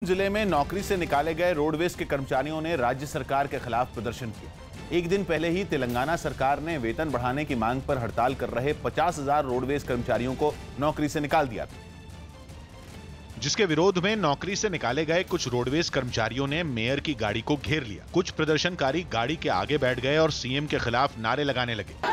जिले में नौकरी से निकाले गए रोडवेज के कर्मचारियों ने राज्य सरकार के खिलाफ प्रदर्शन किया। एक दिन पहले ही तेलंगाना सरकार ने वेतन बढ़ाने की मांग पर हड़ताल कर रहे 50,000 रोडवेज कर्मचारियों को नौकरी से निकाल दिया था, जिसके विरोध में नौकरी से निकाले गए कुछ रोडवेज कर्मचारियों ने मेयर की गाड़ी को घेर लिया। कुछ प्रदर्शनकारी गाड़ी के आगे बैठ गए और सीएम के खिलाफ नारे लगाने लगे।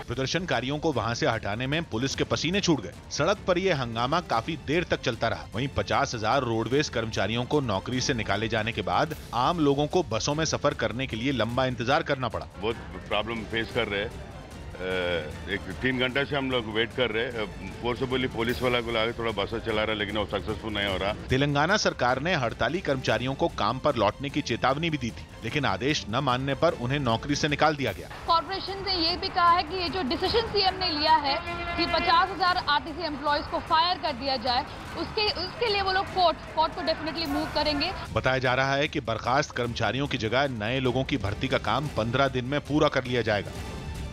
प्रदर्शनकारियों को वहां से हटाने में पुलिस के पसीने छूट गए। सड़क पर यह हंगामा काफी देर तक चलता रहा। वहीं 50,000 रोडवेज कर्मचारियों को नौकरी से निकाले जाने के बाद आम लोगों को बसों में सफर करने के लिए लंबा इंतजार करना पड़ा। बहुत प्रॉब्लम फेस कर रहे हैं। एक 3 घंटे से हम लोग वेट कर रहे हैं। फोर्सफुली पुलिस वाला को लाके थोड़ा बस चला रहा है, लेकिन वो सक्सेसफुल नहीं हो रहा। तेलंगाना सरकार ने हड़ताली कर्मचारियों को काम पर लौटने की चेतावनी भी दी थी, लेकिन आदेश न मानने पर उन्हें नौकरी से निकाल दिया गया। कॉर्पोरेशन ने ये भी कहा है कि ये जो डिसीजन सीएम ने लिया है कि 50,000 आरटीसी एम्प्लॉयज को फायर कर दिया जाए, उसके लिए वो लोग कोर्ट को डेफिनेटली मूव करेंगे। बताया जा रहा है कि बर्खास्त कर्मचारियों की जगह नए लोगों की भर्ती का काम 15 दिन में पूरा कर लिया जाएगा।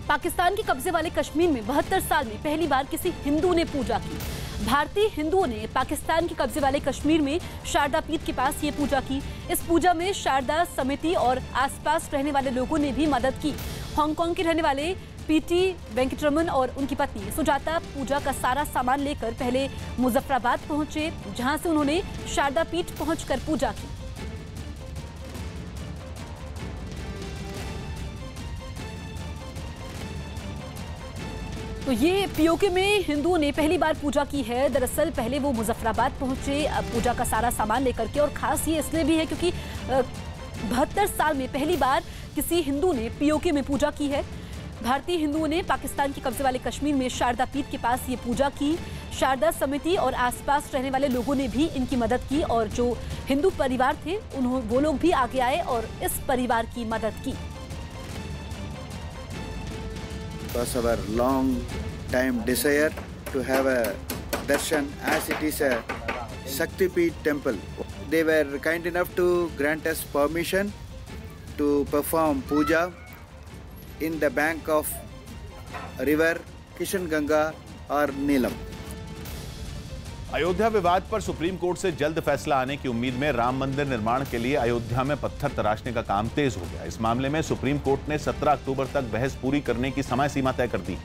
पाकिस्तान के कब्जे वाले कश्मीर में 72 साल में पहली बार किसी हिंदू ने पूजा की। भारतीय हिंदुओं ने पाकिस्तान के कब्जे वाले कश्मीर में शारदा पीठ के पास ये पूजा की। इस पूजा में शारदा समिति और आसपास रहने वाले लोगों ने भी मदद की। हांगकांग के रहने वाले पीटी वेंकटरमन और उनकी पत्नी सुजाता पूजा का सारा सामान लेकर पहले मुजफ्फराबाद पहुंचे, जहां से उन्होंने शारदा पीठ पहुंचकर पूजा की। तो ये पीओके में हिंदुओं ने पहली बार पूजा की है। दरअसल पहले वो मुजफ्फराबाद पहुंचे पूजा का सारा सामान लेकर के, और खास ये इसलिए भी है क्योंकि 72 साल में पहली बार किसी हिंदू ने पीओके में पूजा की है। भारतीय हिंदुओं ने पाकिस्तान के कब्जे वाले कश्मीर में शारदा पीठ के पास ये पूजा की। शारदा समिति और आसपास रहने वाले लोगों ने भी इनकी मदद की, और जो हिंदू परिवार थे वो लोग भी आगे आए और इस परिवार की मदद की। Was our long time desire to have a darshan, as it is a Shakti Peeth temple. They were kind enough to grant us permission to perform puja in the bank of river Kishanganga or Neelam. Ayodhya विवाद पर supreme court से जल्द फैसला आने की उम्मीद में राम मंदिर निर्माण के लिए अयोध्या में पत्थर तराशने का काम तेज हो गया। इस मामले में सुप्रीम कोर्ट ने 17 अक्टूबर तक बहस पूरी करने की समय सीमा तय कर दी,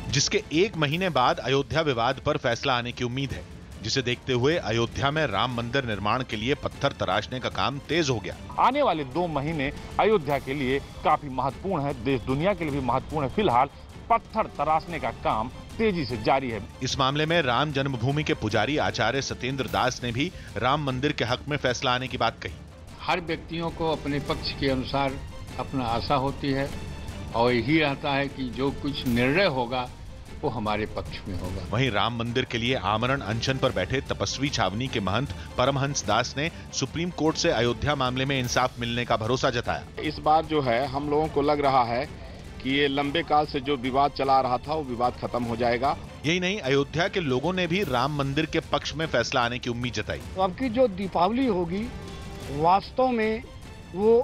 जिसके 1 महीने बाद अयोध्या विवाद पर फैसला आने की उम्मीद है, जिसे देखते हुए अयोध्या में राम मंदिर निर्माण के लिए पत्थर तराशने का काम तेज हो गया। आने वाले 2 महीने अयोध्या के लिए काफी महत्वपूर्ण है, देश दुनिया के लिए भी महत्वपूर्ण है। फिलहाल पत्थर तराशने का काम तेजी से जारी है। इस मामले में राम जन्मभूमि के पुजारी आचार्य सत्येंद्र दास ने भी राम मंदिर के हक में फैसला आने की बात कही। हर व्यक्तियों को अपने पक्ष के अनुसार अपना आशा होती है, और यही रहता है कि जो कुछ निर्णय होगा वो हमारे पक्ष में होगा। वहीं राम मंदिर के लिए आमरण अनशन पर बैठे तपस्वी छावनी के महंत परमहंस दास ने सुप्रीम कोर्ट से अयोध्या मामले में इंसाफ मिलने का भरोसा जताया। इस बार जो है हम लोगों को लग रहा है कि ये लंबे काल से जो विवाद चला रहा था वो विवाद खत्म हो जाएगा। यही नहीं, अयोध्या के लोगों ने भी राम मंदिर के पक्ष में फैसला आने की उम्मीद जताई। तो अब की जो दीपावली होगी वास्तव में वो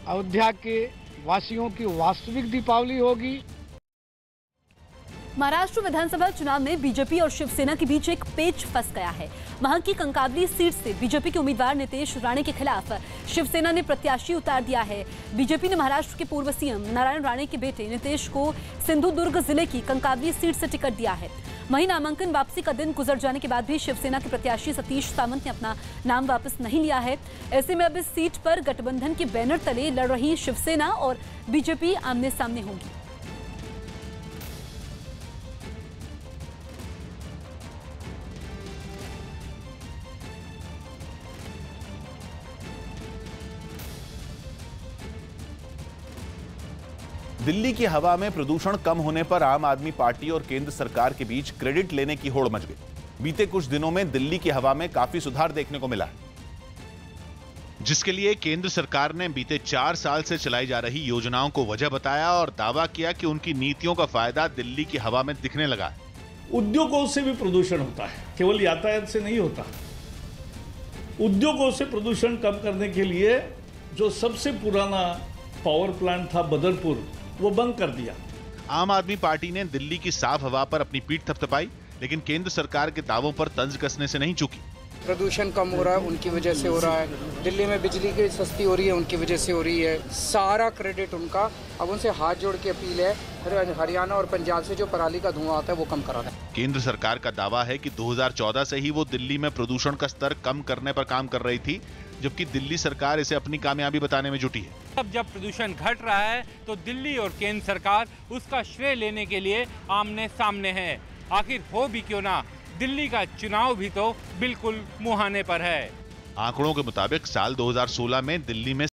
अयोध्या के वासियों की वास्तविक दीपावली होगी। महाराष्ट्र विधानसभा चुनाव में बीजेपी और शिवसेना के बीच एक पेच फंस गया है। वहां की कंकावली सीट से बीजेपी के उम्मीदवार नितेश राणे के खिलाफ शिवसेना ने प्रत्याशी उतार दिया है। बीजेपी ने महाराष्ट्र के पूर्व सीएम नारायण राणे के बेटे नितेश को सिंधुदुर्ग जिले की कंकावली सीट से टिकट दिया है। वहीं नामांकन वापसी का दिन गुजर जाने के बाद भी शिवसेना के प्रत्याशी सतीश सावंत ने अपना नाम वापस नहीं लिया है। ऐसे में अब इस सीट पर गठबंधन के बैनर तले लड़ रही शिवसेना और बीजेपी आमने सामने होंगी। दिल्ली की हवा में प्रदूषण कम होने पर आम आदमी पार्टी और केंद्र सरकार के बीच क्रेडिट लेने की होड़ मच गई। बीते कुछ दिनों में दिल्ली की हवा में काफी सुधार देखने को मिला है, जिसके लिए केंद्र सरकार ने बीते 4 साल से चलाई जा रही योजनाओं को वजह बताया और दावा किया कि उनकी नीतियों का फायदा दिल्ली की हवा में दिखने लगा है। उद्योगों से भी प्रदूषण होता है, केवल यातायात से नहीं होता। उद्योगों से प्रदूषण कम करने के लिए जो सबसे पुराना पावर प्लांट था बदरपुर, वो बंद कर दिया। आम आदमी पार्टी ने दिल्ली की साफ हवा पर अपनी पीठ थपथपाई। लेकिन केंद्र सरकार के दावों पर तंज कसने से नहीं चूकी। प्रदूषण कम हो रहा है, उनकी वजह से हो रहा है। दिल्ली में बिजली की सस्ती हो रही है, उनकी वजह से हो रही है। सारा क्रेडिट उनका। अब उनसे हाथ जोड़ के अपील है, हरियाणा और पंजाब से जो पराली का धुआं आता है वो कम करा दें। केंद्र सरकार का दावा है कि 2014 से ही वो दिल्ली में प्रदूषण का स्तर कम करने पर काम कर रही थी, जबकि दिल्ली सरकार इसे अपनी कामयाबी बताने में जुटी है। अब जब प्रदूषण घट रहा है तो दिल्ली और केंद्र सरकार उसका श्रेय लेने के लिए आमने सामने है। आखिर हो भी क्यों ना, दिल्ली का चुनाव भी तो बिल्कुल मुहाने पर है। आंकड़ों के मुताबिक साल 2016 में दिल्ली में